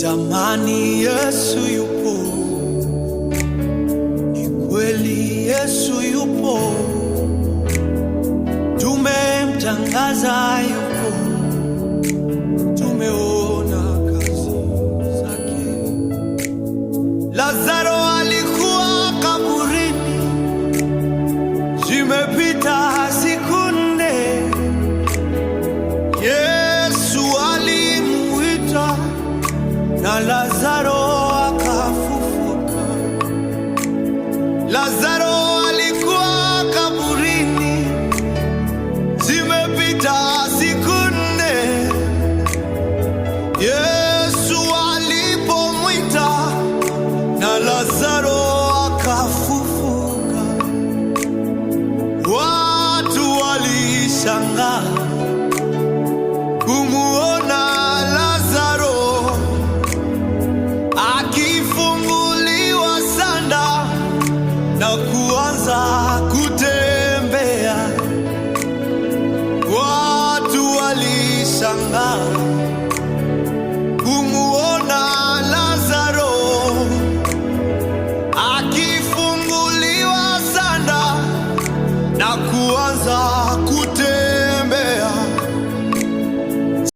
Jamani, Yesu yupo, ni kweli Yesu yupo, tumemtangaza yupo, tumeona kazi zake. Lazaro alikuwa kaburini, zimepita siku nne, Yesu alimuita na Lazaro akafufuka. Lazaro alikuwa kaburini, zimepita siku nne, Yesu alipomwita na Lazaro akafufuka. Watu walishangaa kumuona Lazaro akifunguliwa sanda na kuanza kutembea. Watu walishangaa